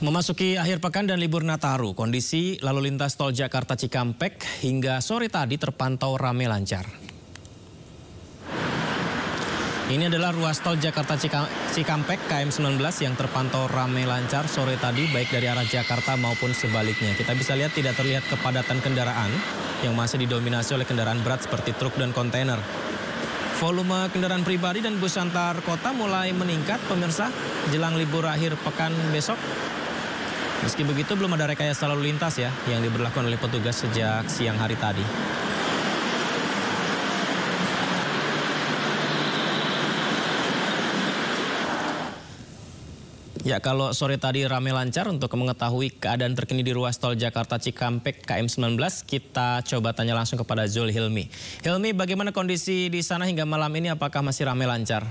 Memasuki akhir pekan dan libur Nataru, kondisi lalu lintas tol Jakarta Cikampek hingga sore tadi terpantau ramai lancar. Ini adalah ruas tol Jakarta Cikampek KM19 yang terpantau ramai lancar sore tadi baik dari arah Jakarta maupun sebaliknya. Kita bisa lihat tidak terlihat kepadatan kendaraan yang masih didominasi oleh kendaraan berat seperti truk dan kontainer. Volume kendaraan pribadi dan bus antar kota mulai meningkat pemirsa jelang libur akhir pekan besok. Meski begitu belum ada rekayasa lalu lintas ya yang diberlakukan oleh petugas sejak siang hari tadi. Ya, kalau sore tadi ramai lancar, untuk mengetahui keadaan terkini di ruas tol Jakarta Cikampek KM19, kita coba tanya langsung kepada Zul Hilmi. Hilmi, bagaimana kondisi di sana hingga malam ini? Apakah masih ramai lancar?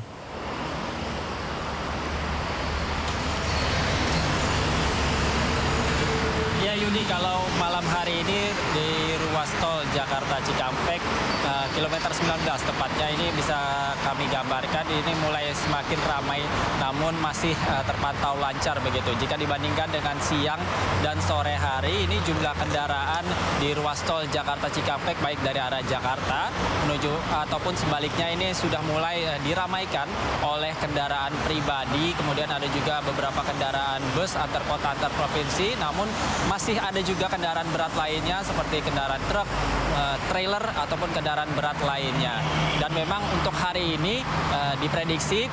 Ya Yudi, kalau malam hari ini di ruas tol Jakarta Cikampek kilometer 19 tepatnya ini bisa kami gambarkan ini mulai semakin ramai namun masih terpantau lancar begitu. Jika dibandingkan dengan siang dan sore hari ini jumlah kendaraan di ruas tol Jakarta Cikampek baik dari arah Jakarta menuju ataupun sebaliknya ini sudah mulai diramaikan oleh kendaraan pribadi, kemudian ada juga beberapa kendaraan bus antar kota antar provinsi, namun masih ada juga kendaraan berat lainnya seperti kendaraan truk, trailer ataupun kendaraan berat lainnya. Dan memang untuk hari ini diprediksi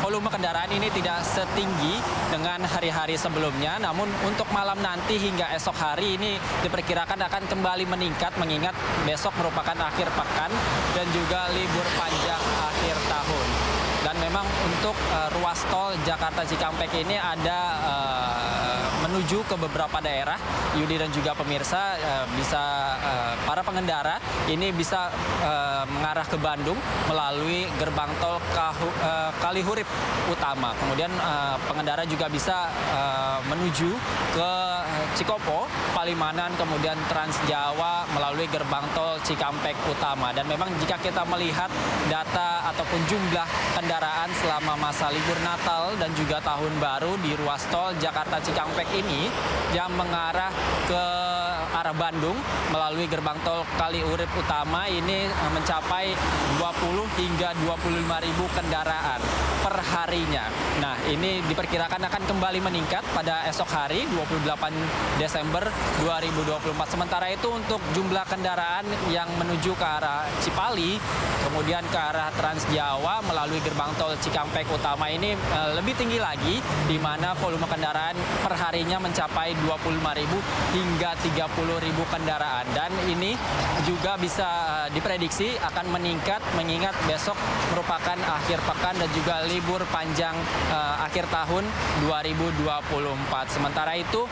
volume kendaraan ini tidak setinggi dengan hari-hari sebelumnya, namun untuk malam nanti hingga esok hari ini diperkirakan akan kembali meningkat mengingat besok merupakan akhir pekan dan juga libur panjang akhir tahun. Dan memang untuk ruas tol Jakarta Cikampek ini ada menuju ke beberapa daerah, Yudi dan juga pemirsa, para pengendara ini bisa mengarah ke Bandung melalui gerbang tol Kalihurip Utama. Kemudian pengendara juga bisa menuju ke Cikopo, Palimanan, kemudian Trans Jawa melalui gerbang tol Cikampek Utama. Dan memang jika kita melihat data ataupun jumlah kendaraan selama masa libur Natal dan juga Tahun Baru di ruas tol Jakarta Cikampek ini yang mengarah ke arah Bandung melalui gerbang tol Kalihurip Utama ini mencapai 20 hingga 25 ribu kendaraan per harinya. Nah, ini diperkirakan akan kembali meningkat pada esok hari 28 Desember 2024. Sementara itu untuk jumlah kendaraan yang menuju ke arah Cipali, kemudian ke arah Trans Jawa melalui gerbang tol Cikampek Utama ini lebih tinggi lagi, di mana volume kendaraan per harinya mencapai 25.000 hingga 30.000 kendaraan. Dan ini juga bisa diprediksi akan meningkat mengingat besok merupakan akhir pekan dan juga libur panjang akhir tahun 2024. Sementara itu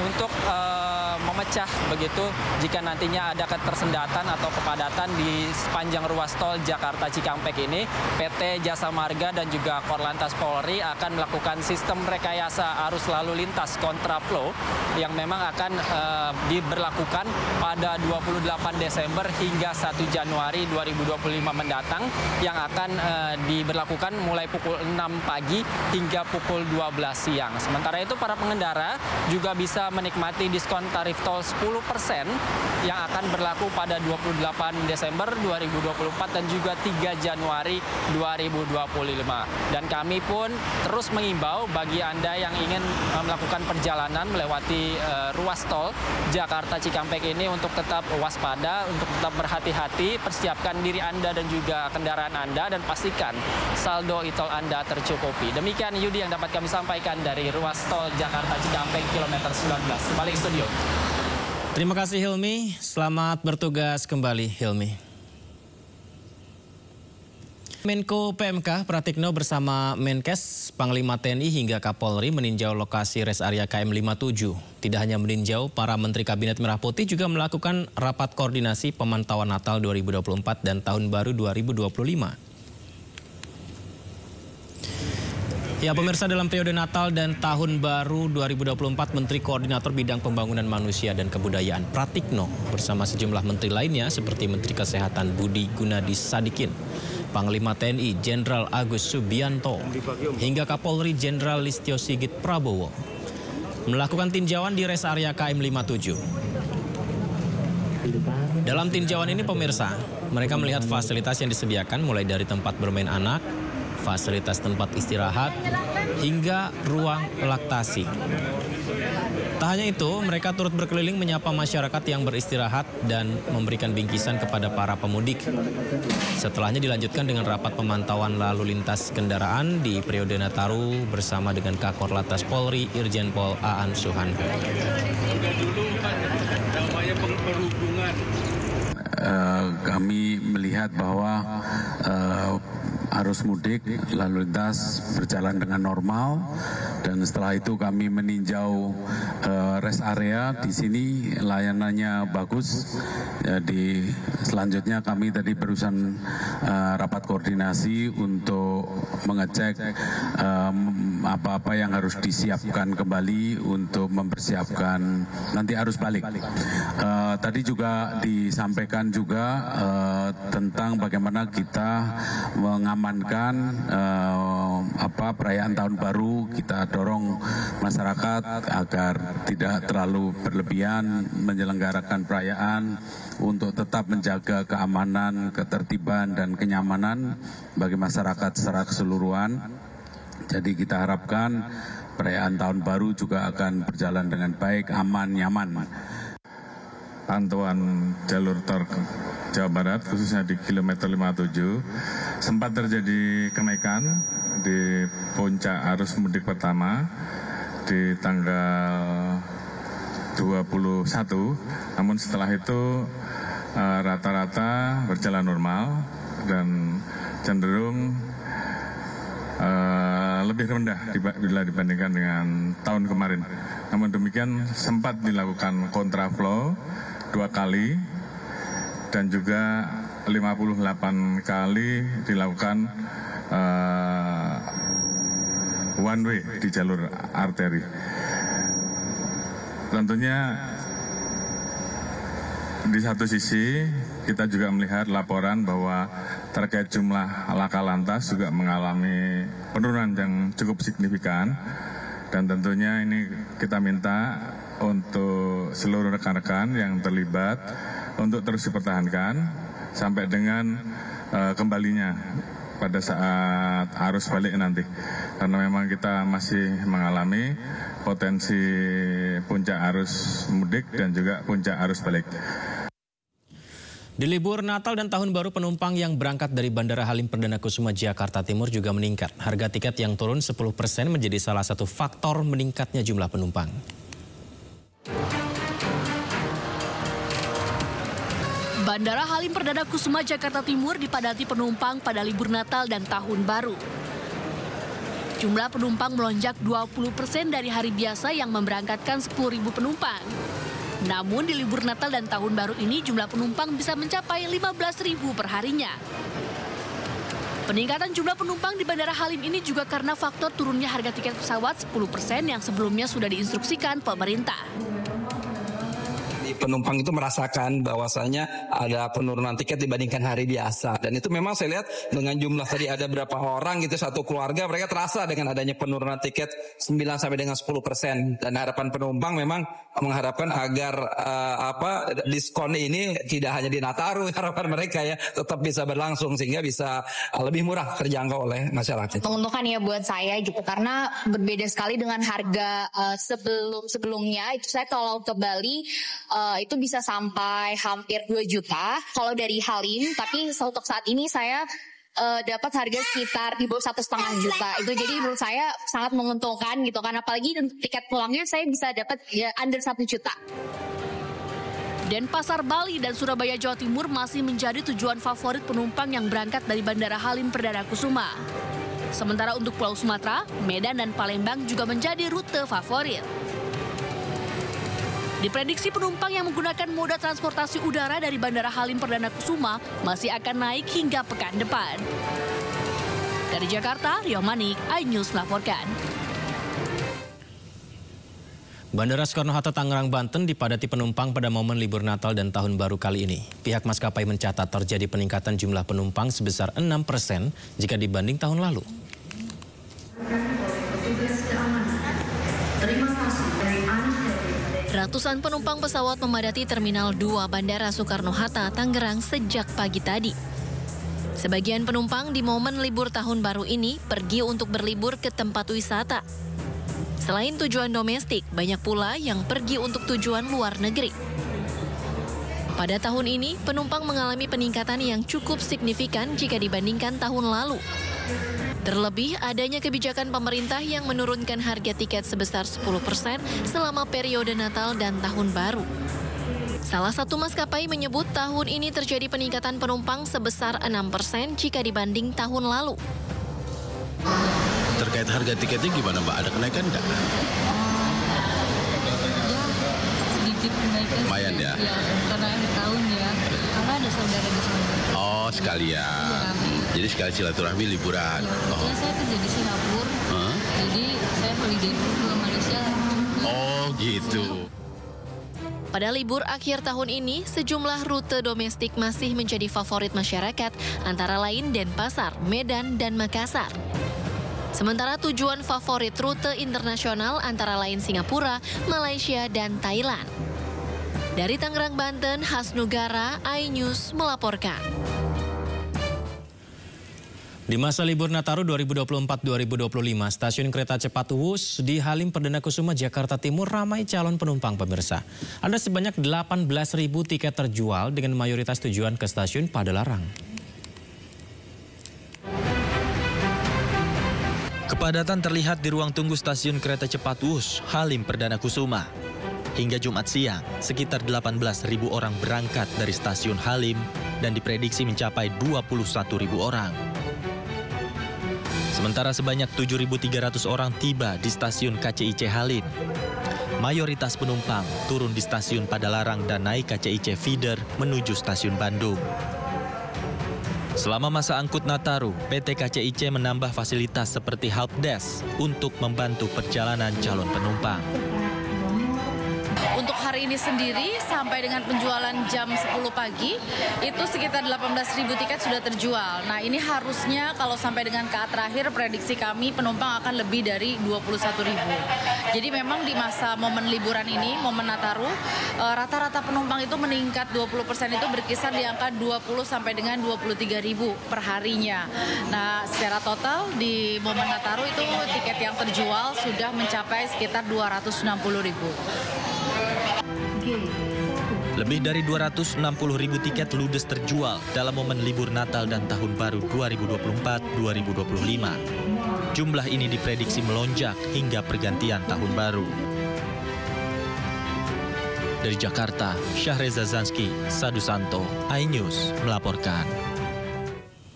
untuk memecah begitu jika nantinya ada ketersendatan atau kepadatan di sepanjang ruas tol Jakarta Cikampek ini, PT Jasa Marga dan juga Korlantas Polri akan melakukan sistem rekayasa arus lalu lintas kontraflow yang memang akan diberlakukan pada 28 Desember hingga 1 Januari 2025 mendatang, yang akan diberlakukan mulai pukul 6 pagi hingga pukul 12 siang. Sementara itu para pengendara juga bisa menikmati diskon tarif tol 10% yang akan berlaku pada 28 Desember 2024 dan juga 3 Januari 2025. Dan kami pun terus mengimbau bagi Anda yang ingin melakukan perjalanan melewati ruas tol Jakarta Cikampek ini untuk tetap waspada, untuk tetap berhati-hati, persiapkan diri Anda dan juga kendaraan Anda dan pastikan saldo e-tol Anda tercukupi. Demikian Yudi yang dapat kami sampaikan dari ruas tol Jakarta Cikampek kilometer 19. Kembali ke studio. Terima kasih Hilmi, selamat bertugas kembali Hilmi. Menko PMK Pratikno bersama Menkes, Panglima TNI hingga Kapolri meninjau lokasi res area KM57. Tidak hanya meninjau, para Menteri Kabinet Merah Putih juga melakukan rapat koordinasi pemantauan Natal 2024 dan Tahun Baru 2025. Ya pemirsa, dalam periode Natal dan Tahun Baru 2024, Menteri Koordinator Bidang Pembangunan Manusia dan Kebudayaan Pratikno bersama sejumlah menteri lainnya seperti Menteri Kesehatan Budi Gunadi Sadikin, Panglima TNI Jenderal Agus Subianto, hingga Kapolri Jenderal Listio Sigit Prabowo melakukan tinjauan di rest area KM 57. Dalam tinjauan ini pemirsa, mereka melihat fasilitas yang disediakan mulai dari tempat bermain anak, fasilitas tempat istirahat, hingga ruang laktasi. Tak hanya itu, mereka turut berkeliling menyapa masyarakat yang beristirahat dan memberikan bingkisan kepada para pemudik. Setelahnya dilanjutkan dengan rapat pemantauan lalu lintas kendaraan di periode Nataru bersama dengan Kakor Lantas Polri Irjen Pol Aan Suhan. Kami melihat bahwa arus mudik lalu lintas berjalan dengan normal, dan setelah itu kami meninjau rest area. Di sini layanannya bagus. Jadi selanjutnya kami tadi barusan rapat koordinasi untuk mengecek apa-apa yang harus disiapkan kembali untuk mempersiapkan nanti arus balik. Tadi juga disampaikan juga tentang bagaimana kita mengamankan perayaan tahun baru. Kita dorong masyarakat agar tidak terlalu berlebihan menyelenggarakan perayaan untuk tetap menjaga keamanan, ketertiban, dan kenyamanan bagi masyarakat secara keseluruhan. Jadi kita harapkan perayaan tahun baru juga akan berjalan dengan baik, aman, nyaman. Pantauan jalur tol Jawa Barat khususnya di kilometer 57 sempat terjadi kenaikan di puncak arus mudik pertama di tanggal 21, namun setelah itu rata-rata berjalan normal dan cenderung lebih rendah bila dibandingkan dengan tahun kemarin. Namun demikian sempat dilakukan kontraflow 2 kali dan juga 58 kali dilakukan one way di jalur arteri. Tentunya di satu sisi kita juga melihat laporan bahwa terkait jumlah laka lantas juga mengalami penurunan yang cukup signifikan, dan tentunya ini kita minta untuk seluruh rekan-rekan yang terlibat untuk terus dipertahankan sampai dengan kembalinya pada saat arus balik nanti, karena memang kita masih mengalami potensi puncak arus mudik dan juga puncak arus balik. Di libur Natal dan Tahun Baru, penumpang yang berangkat dari Bandara Halim Perdana Kusuma Jakarta Timur juga meningkat. Harga tiket yang turun 10% menjadi salah satu faktor meningkatnya jumlah penumpang. Bandara Halim Perdana Kusuma Jakarta Timur dipadati penumpang pada libur Natal dan Tahun Baru. Jumlah penumpang melonjak 20% dari hari biasa yang memberangkatkan 10.000 penumpang. Namun di libur Natal dan Tahun Baru ini jumlah penumpang bisa mencapai 15.000 per harinya. Peningkatan jumlah penumpang di Bandara Halim ini juga karena faktor turunnya harga tiket pesawat 10% yang sebelumnya sudah diinstruksikan pemerintah. Penumpang itu merasakan bahwasanya ada penurunan tiket dibandingkan hari biasa, dan itu memang saya lihat dengan jumlah tadi ada berapa orang gitu satu keluarga, mereka terasa dengan adanya penurunan tiket 9 sampai dengan 10%, dan harapan penumpang memang mengharapkan agar diskon ini tidak hanya di Nataru, harapan mereka ya tetap bisa berlangsung sehingga bisa lebih murah terjangkau oleh masyarakat. Menguntungkan ya buat saya gitu, karena berbeda sekali dengan harga sebelumnya. Itu saya kalau ke Bali itu bisa sampai hampir 2 juta kalau dari Halim, tapi untuk saat ini saya dapat harga sekitar di bawah 1,5 juta. Itu jadi menurut saya sangat menguntungkan gitu kan, apalagi untuk tiket pulangnya saya bisa dapat ya under 1 juta. Denpasar, Bali, dan Surabaya, Jawa Timur masih menjadi tujuan favorit penumpang yang berangkat dari Bandara Halim Perdana Kusuma. Sementara untuk Pulau Sumatera, Medan, dan Palembang juga menjadi rute favorit. Diprediksi penumpang yang menggunakan moda transportasi udara dari Bandara Halim Perdana Kusuma masih akan naik hingga pekan depan. Dari Jakarta, Rio Manik, iNews melaporkan. Bandara Soekarno-Hatta Tangerang, Banten dipadati penumpang pada momen libur Natal dan Tahun Baru kali ini. Pihak maskapai mencatat terjadi peningkatan jumlah penumpang sebesar 6% jika dibanding tahun lalu. Terima kasih. Ratusan penumpang pesawat memadati Terminal 2 Bandara Soekarno-Hatta, Tangerang sejak pagi tadi. Sebagian penumpang di momen libur tahun baru ini pergi untuk berlibur ke tempat wisata. Selain tujuan domestik, banyak pula yang pergi untuk tujuan luar negeri. Pada tahun ini, penumpang mengalami peningkatan yang cukup signifikan jika dibandingkan tahun lalu. Terlebih, adanya kebijakan pemerintah yang menurunkan harga tiket sebesar 10% selama periode Natal dan Tahun Baru. Salah satu maskapai menyebut tahun ini terjadi peningkatan penumpang sebesar 6% jika dibanding tahun lalu. Terkait harga tiketnya gimana, Mbak? Ada kenaikan nggak? Ya, sedikit kenaikan. Lumayan ya? Ya, karena akhir tahun ya. Karena ada saudara di sana. Oh, sekalian. Jadi sekali silaturahmi liburan. Ya, saya kerja di Singapura. Jadi saya holiday dulu ke Malaysia. Oh, gitu. Pada libur akhir tahun ini, sejumlah rute domestik masih menjadi favorit masyarakat, antara lain Denpasar, Medan, dan Makassar. Sementara tujuan favorit rute internasional antara lain Singapura, Malaysia, dan Thailand. Dari Tangerang, Banten, Hasnugara, iNews melaporkan. Di masa libur Nataru 2024-2025, stasiun kereta cepat Wus di Halim Perdana Kusuma, Jakarta Timur ramai calon penumpang pemirsa. Ada sebanyak 18.000 tiket terjual dengan mayoritas tujuan ke stasiun Padalarang. Kepadatan terlihat di ruang tunggu stasiun kereta cepat Wus, Halim Perdana Kusuma. Hingga Jumat siang, sekitar 18.000 orang berangkat dari stasiun Halim dan diprediksi mencapai 21.000 orang. Sementara sebanyak 7.300 orang tiba di stasiun KCIC Halim. Mayoritas penumpang turun di stasiun Padalarang dan naik KCIC feeder menuju stasiun Bandung. Selama masa angkut Nataru, PT KCIC menambah fasilitas seperti helpdesk untuk membantu perjalanan calon penumpang. Untuk hari ini sendiri sampai dengan penjualan jam 10 pagi itu sekitar 18.000 tiket sudah terjual. Nah ini harusnya kalau sampai dengan KA terakhir prediksi kami penumpang akan lebih dari 21.000. Jadi memang di masa momen liburan ini, momen Nataru, rata-rata penumpang itu meningkat 20% itu berkisar di angka 20 sampai dengan 23.000 per harinya. Nah secara total di momen Nataru itu tiket yang terjual sudah mencapai sekitar 260.000. Lebih dari 260.000 tiket ludes terjual dalam momen libur Natal dan Tahun Baru 2024-2025. Jumlah ini diprediksi melonjak hingga pergantian Tahun Baru. Dari Jakarta, Syahreza Zanski, Sadu Santo, iNews melaporkan.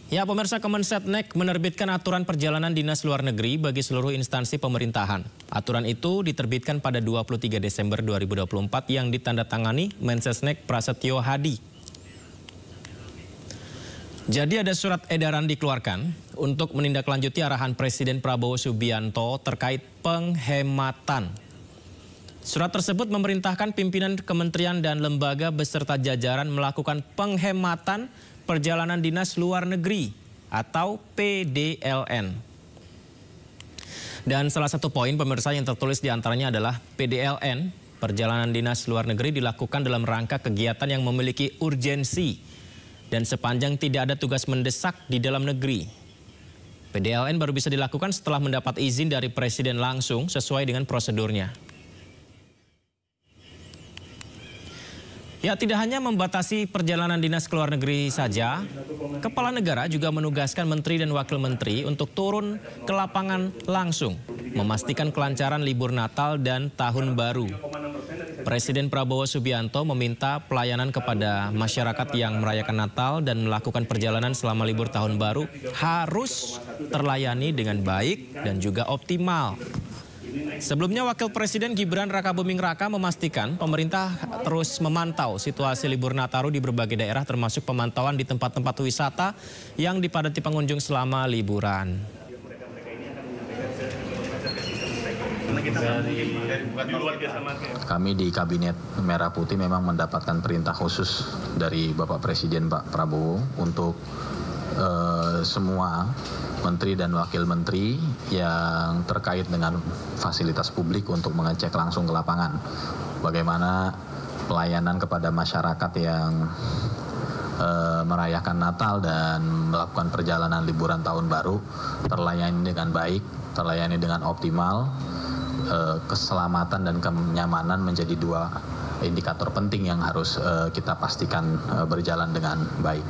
Ya, pemirsa, Kemensetnek menerbitkan aturan perjalanan dinas luar negeri bagi seluruh instansi pemerintahan. Aturan itu diterbitkan pada 23 Desember 2024 yang ditandatangani Mensesnek Prasetyo Hadi. Jadi ada surat edaran dikeluarkan untuk menindaklanjuti arahan Presiden Prabowo Subianto terkait penghematan. Surat tersebut memerintahkan pimpinan kementerian dan lembaga beserta jajaran melakukan penghematan perjalanan dinas luar negeri atau PDLN. Dan salah satu poin pemirsa yang tertulis di antaranya adalah PDLN, perjalanan dinas luar negeri dilakukan dalam rangka kegiatan yang memiliki urgensi dan sepanjang tidak ada tugas mendesak di dalam negeri. PDLN baru bisa dilakukan setelah mendapat izin dari Presiden langsung sesuai dengan prosedurnya. Ya, tidak hanya membatasi perjalanan dinas ke luar negeri saja, Kepala Negara juga menugaskan Menteri dan Wakil Menteri untuk turun ke lapangan langsung, memastikan kelancaran libur Natal dan Tahun Baru. Presiden Prabowo Subianto meminta pelayanan kepada masyarakat yang merayakan Natal dan melakukan perjalanan selama libur Tahun Baru harus terlayani dengan baik dan juga optimal. Sebelumnya Wakil Presiden Gibran Rakabuming Raka memastikan pemerintah terus memantau situasi libur Nataru di berbagai daerah termasuk pemantauan di tempat-tempat wisata yang dipadati pengunjung selama liburan. Kami di Kabinet Merah Putih memang mendapatkan perintah khusus dari Bapak Presiden Pak Prabowo untuk semua menteri dan wakil menteri yang terkait dengan fasilitas publik untuk mengecek langsung ke lapangan. bagaimana pelayanan kepada masyarakat yang merayakan Natal dan melakukan perjalanan liburan tahun baru terlayani dengan baik, terlayani dengan optimal. Keselamatan dan kenyamanan menjadi dua indikator penting yang harus kita pastikan berjalan dengan baik.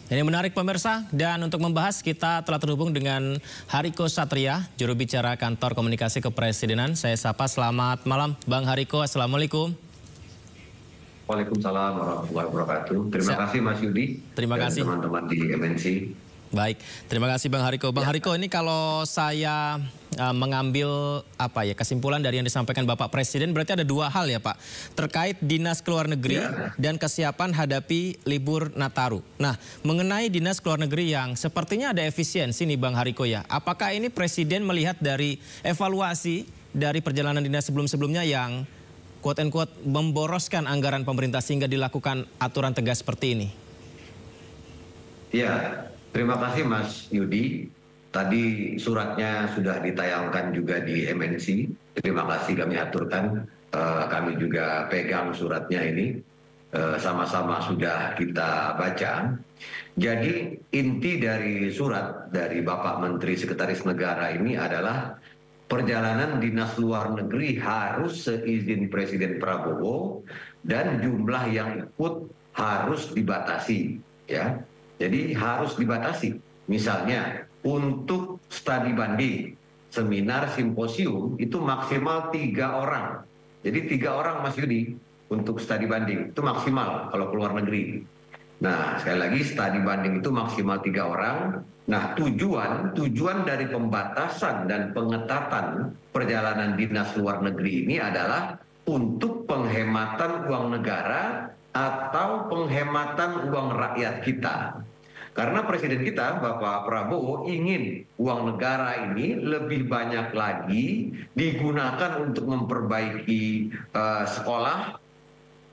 Ini menarik pemirsa, dan untuk membahas kita telah terhubung dengan Hariko Satria, juru bicara Kantor Komunikasi Kepresidenan. Saya sapa, selamat malam Bang Hariko, Assalamualaikum. Waalaikumsalam warahmatullahi wabarakatuh. Terima kasih Mas Yudi. Terima kasih teman-teman di MNC. Baik, terima kasih Bang Hariko. Bang Hariko, ini kalau saya mengambil kesimpulan dari yang disampaikan Bapak Presiden, berarti ada dua hal ya Pak, terkait Dinas Keluar Negeri dan kesiapan hadapi libur Nataru. Nah, mengenai Dinas Keluar Negeri yang sepertinya ada efisiensi nih Bang Hariko ya, apakah ini Presiden melihat dari evaluasi dari perjalanan dinas sebelum-sebelumnya yang quote and quote memboroskan anggaran pemerintah sehingga dilakukan aturan tegas seperti ini? Ya, terima kasih Mas Yudi. Tadi suratnya sudah ditayangkan juga di MNC. Terima kasih kami aturkan. Kami juga pegang suratnya ini. Sama-sama sudah kita baca. Jadi inti dari surat dari Bapak Menteri Sekretaris Negara ini adalah perjalanan dinas luar negeri harus seizin Presiden Prabowo dan jumlah yang ikut harus dibatasi. Ya. Jadi harus dibatasi. Misalnya untuk studi banding, seminar, simposium itu maksimal 3 orang. Jadi 3 orang Mas Yudi untuk studi banding itu maksimal kalau keluar negeri. Nah sekali lagi studi banding itu maksimal 3 orang. Nah tujuan dari pembatasan dan pengetatan perjalanan dinas luar negeri ini adalah untuk penghematan uang negara atau penghematan uang rakyat kita. Karena Presiden kita, Bapak Prabowo, ingin uang negara ini lebih banyak lagi digunakan untuk memperbaiki sekolah,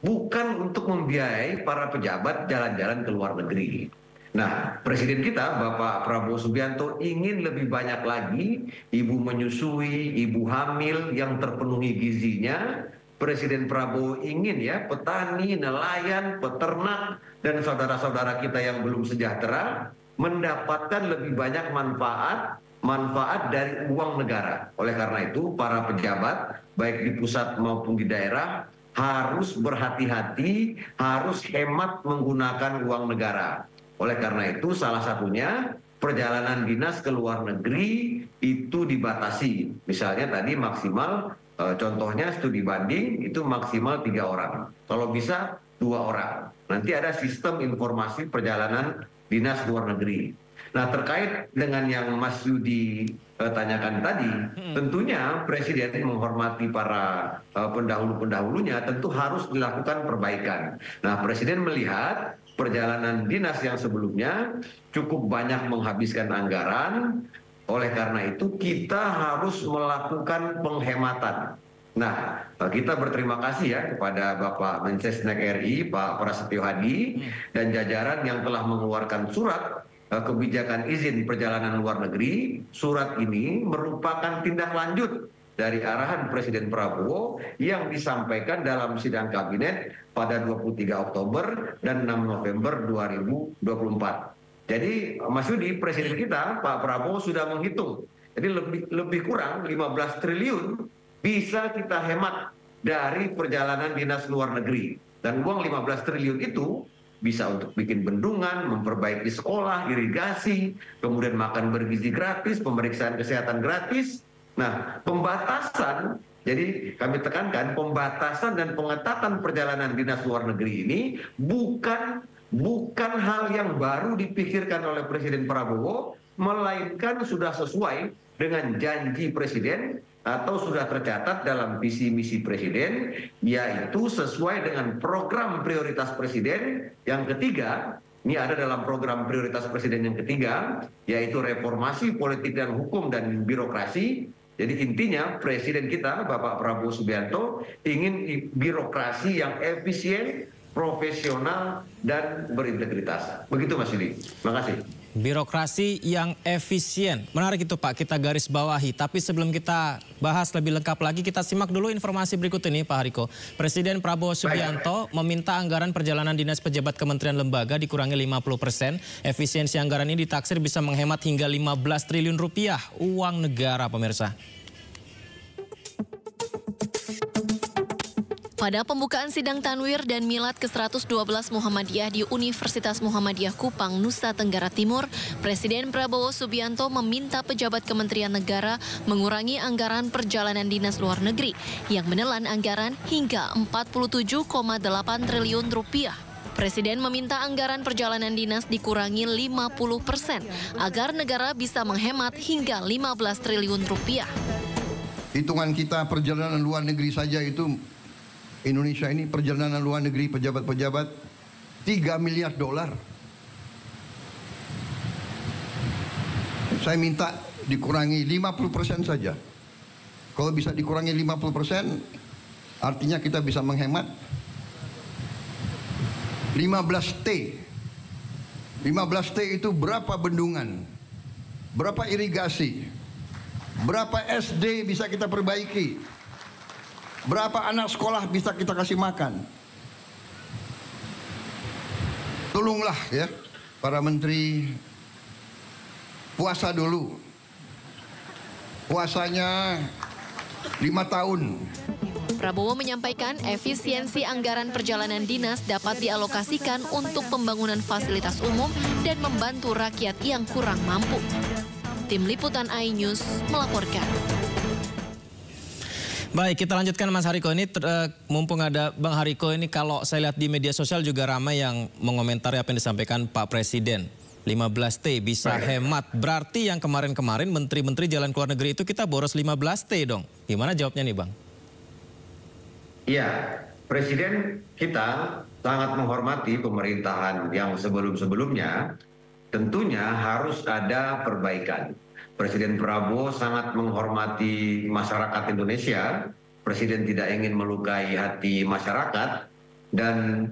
bukan untuk membiayai para pejabat jalan-jalan ke luar negeri. Nah, Presiden kita, Bapak Prabowo Subianto, ingin lebih banyak lagi ibu menyusui, ibu hamil yang terpenuhi gizinya. Presiden Prabowo ingin ya petani, nelayan, peternak, dan saudara-saudara kita yang belum sejahtera mendapatkan lebih banyak manfaat dari uang negara. Oleh karena itu para pejabat baik di pusat maupun di daerah harus berhati-hati, harus hemat menggunakan uang negara. Oleh karena itu salah satunya perjalanan dinas ke luar negeri itu dibatasi. Misalnya tadi maksimal contohnya studi banding itu maksimal 3 orang. Kalau bisa 2 orang. Nanti ada sistem informasi perjalanan dinas luar negeri. Nah terkait dengan yang Mas Yudi tanyakan tadi, tentunya Presiden menghormati para pendahulu-pendahulunya tentu harus dilakukan perbaikan. Nah Presiden melihat perjalanan dinas yang sebelumnya cukup banyak menghabiskan anggaran. Oleh karena itu kita harus melakukan penghematan. Nah, kita berterima kasih ya kepada Bapak Mensesnek RI, Pak Prasetyo Hadi, dan jajaran yang telah mengeluarkan surat kebijakan izin perjalanan luar negeri. Surat ini merupakan tindak lanjut dari arahan Presiden Prabowo yang disampaikan dalam sidang kabinet pada 23 Oktober dan 6 November 2024. Jadi Mas Yudi, Presiden kita, Pak Prabowo sudah menghitung. Jadi lebih kurang 15 triliun bisa kita hemat dari perjalanan dinas luar negeri. Dan uang 15 triliun itu bisa untuk bikin bendungan, memperbaiki sekolah, irigasi, kemudian makan bergizi gratis, pemeriksaan kesehatan gratis. Nah, pembatasan, jadi kami tekankan pembatasan dan pengetatan perjalanan dinas luar negeri ini bukan hal yang baru dipikirkan oleh Presiden Prabowo, melainkan sudah sesuai dengan janji Presiden atau sudah tercatat dalam visi misi Presiden, yaitu sesuai dengan program prioritas Presiden yang ketiga. Ini ada dalam program prioritas Presiden yang ketiga, yaitu reformasi politik dan hukum dan birokrasi. Jadi intinya Presiden kita, Bapak Prabowo Subianto, ingin birokrasi yang efisien, profesional, dan berintegritas. Begitu Mas Yudi. Terima kasih. Birokrasi yang efisien. Menarik itu Pak, kita garis bawahi. Tapi sebelum kita bahas lebih lengkap lagi, kita simak dulu informasi berikut ini Pak Hariko. Presiden Prabowo Subianto meminta anggaran perjalanan dinas pejabat kementerian lembaga dikurangi 50%. Efisiensi anggaran ini ditaksir bisa menghemat hingga 15 triliun rupiah uang negara, pemirsa. Pada pembukaan sidang Tanwir dan Milad ke-112 Muhammadiyah di Universitas Muhammadiyah Kupang, Nusa Tenggara Timur, Presiden Prabowo Subianto meminta pejabat Kementerian Negara mengurangi anggaran perjalanan dinas luar negeri yang menelan anggaran hingga 47,8 triliun rupiah. Presiden meminta anggaran perjalanan dinas dikurangi 50% agar negara bisa menghemat hingga 15 triliun rupiah. Hitungan kita perjalanan luar negeri saja itu Indonesia ini perjalanan luar negeri pejabat-pejabat 3 miliar dolar. Saya minta dikurangi 50% saja. Kalau bisa dikurangi 50%, artinya kita bisa menghemat 15T. 15T itu berapa bendungan, berapa irigasi, berapa SD bisa kita perbaiki, berapa anak sekolah bisa kita kasih makan. Tolonglah ya para menteri, puasa dulu. Puasanya 5 tahun. Prabowo menyampaikan efisiensi anggaran perjalanan dinas dapat dialokasikan untuk pembangunan fasilitas umum dan membantu rakyat yang kurang mampu. Tim Liputan iNews melaporkan. Baik, kita lanjutkan Mas Hariko ini. Mumpung ada Bang Hariko ini, kalau saya lihat di media sosial juga ramai yang mengomentari apa yang disampaikan Pak Presiden. 15T bisa hemat. Berarti yang kemarin-kemarin menteri-menteri jalan ke luar negeri itu kita boros 15T dong. Gimana jawabnya nih Bang? Iya, Presiden kita sangat menghormati pemerintahan yang sebelum-sebelumnya. Tentunya harus ada perbaikan. Presiden Prabowo sangat menghormati masyarakat Indonesia. Presiden tidak ingin melukai hati masyarakat. Dan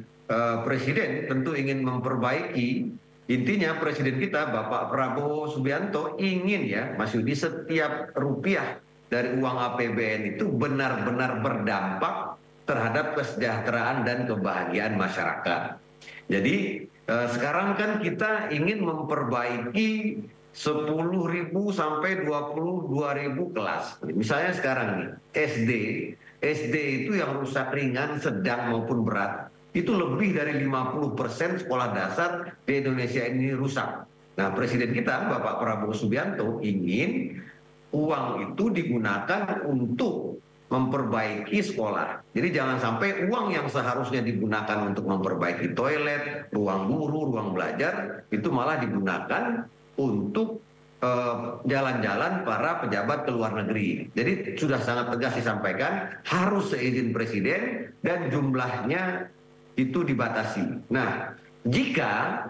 Presiden tentu ingin memperbaiki. Intinya Presiden kita, Bapak Prabowo Subianto, ingin ya, Mas Yudi, setiap rupiah dari uang APBN itu benar-benar berdampak terhadap kesejahteraan dan kebahagiaan masyarakat. Jadi sekarang kan kita ingin memperbaiki 10.000 sampai 22.000 kelas. Misalnya sekarang nih, SD itu yang rusak ringan, sedang maupun berat, itu lebih dari 50% sekolah dasar di Indonesia ini rusak. Nah, Presiden kita, Bapak Prabowo Subianto, ingin uang itu digunakan untuk memperbaiki sekolah. Jadi jangan sampai uang yang seharusnya digunakan untuk memperbaiki toilet, ruang guru, ruang belajar, itu malah digunakan untuk jalan-jalan para pejabat ke luar negeri. Jadi sudah sangat tegas disampaikan, harus seizin Presiden dan jumlahnya itu dibatasi. Nah, jika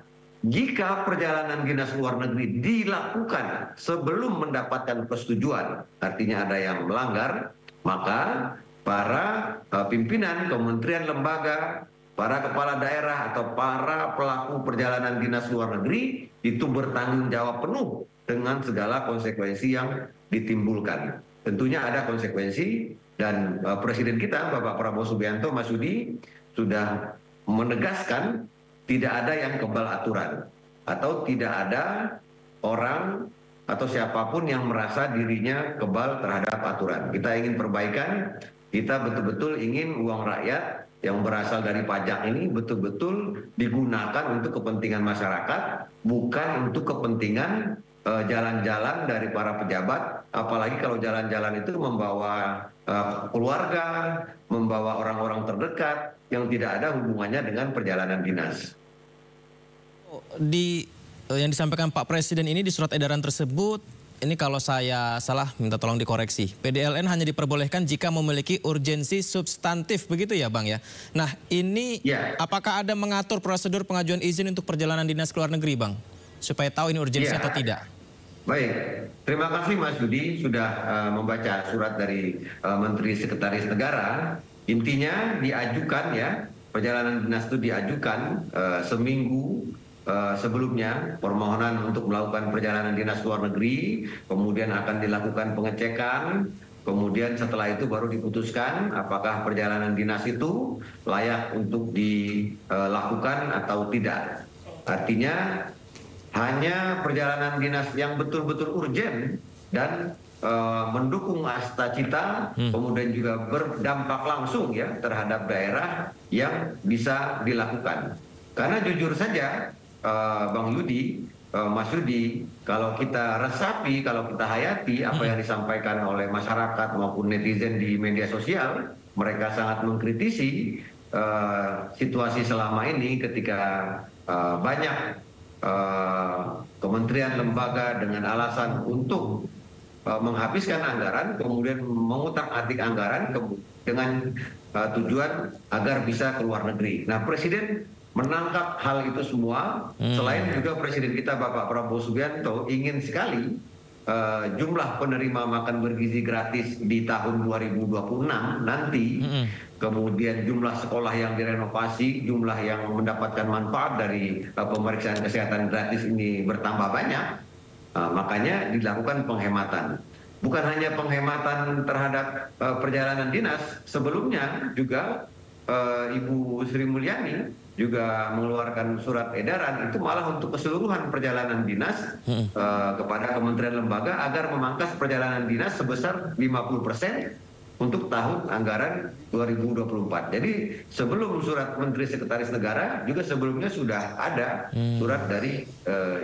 perjalanan dinas luar negeri dilakukan sebelum mendapatkan persetujuan, artinya ada yang melanggar, maka para pimpinan kementerian lembaga, para kepala daerah atau para pelaku perjalanan dinas luar negeri itu bertanggung jawab penuh dengan segala konsekuensi yang ditimbulkan. Tentunya ada konsekuensi dan Presiden kita, Bapak Prabowo Subianto, Mas Yudi, sudah menegaskan tidak ada yang kebal aturan atau tidak ada orang atau siapapun yang merasa dirinya kebal terhadap aturan. Kita ingin perbaikan, kita betul-betul ingin uang rakyat yang berasal dari pajak ini betul-betul digunakan untuk kepentingan masyarakat, bukan untuk kepentingan jalan-jalan dari para pejabat, apalagi kalau jalan-jalan itu membawa keluarga, membawa orang-orang terdekat yang tidak ada hubungannya dengan perjalanan dinas. Yang disampaikan Pak Presiden ini di surat edaran tersebut, ini kalau saya salah minta tolong dikoreksi. PDLN hanya diperbolehkan jika memiliki urgensi substantif, begitu ya Bang ya? Nah ini apakah ada mengatur prosedur pengajuan izin untuk perjalanan dinas ke luar negeri Bang? Supaya tahu ini urgensi atau tidak? Baik, terima kasih Mas Yudi sudah membaca surat dari Menteri Sekretaris Negara. Intinya diajukan ya, perjalanan dinas itu diajukan seminggu sebelumnya permohonan untuk melakukan perjalanan dinas luar negeri, kemudian akan dilakukan pengecekan, kemudian setelah itu baru diputuskan apakah perjalanan dinas itu layak untuk dilakukan atau tidak. Artinya hanya perjalanan dinas yang betul-betul urgen dan mendukung Asta Cita, kemudian juga berdampak langsung ya terhadap daerah yang bisa dilakukan. Karena jujur saja, Bang Yudi, Mas Yudi, kalau kita resapi, kalau kita hayati apa yang disampaikan oleh masyarakat maupun netizen di media sosial, mereka sangat mengkritisi situasi selama ini ketika banyak kementerian lembaga dengan alasan untuk menghabiskan anggaran, kemudian mengutak-atik anggaran dengan tujuan agar bisa ke luar negeri. Nah, Presiden menangkap hal itu semua. Selain juga Presiden kita Bapak Prabowo Subianto ingin sekali jumlah penerima makan bergizi gratis di tahun 2026 nanti, kemudian jumlah sekolah yang direnovasi, jumlah yang mendapatkan manfaat dari pemeriksaan kesehatan gratis ini bertambah banyak. Makanya dilakukan penghematan. Bukan hanya penghematan terhadap perjalanan dinas, sebelumnya juga Ibu Sri Mulyani juga mengeluarkan surat edaran itu malah untuk keseluruhan perjalanan dinas kepada kementerian lembaga agar memangkas perjalanan dinas sebesar 50% untuk tahun anggaran 2024. Jadi sebelum surat Menteri Sekretaris Negara juga sebelumnya sudah ada surat dari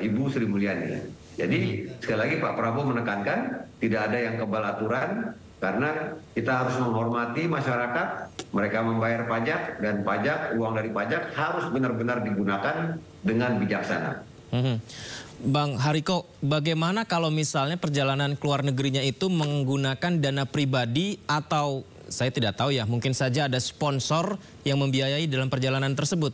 Ibu Sri Mulyani. Jadi sekali lagi Pak Prabowo menekankan tidak ada yang kebal aturan karena kita harus menghormati masyarakat, mereka membayar pajak dan pajak, uang dari pajak harus benar-benar digunakan dengan bijaksana. Bang Hariko, bagaimana kalau misalnya perjalanan ke luar negerinya itu menggunakan dana pribadi atau saya tidak tahu ya, mungkin saja ada sponsor yang membiayai dalam perjalanan tersebut?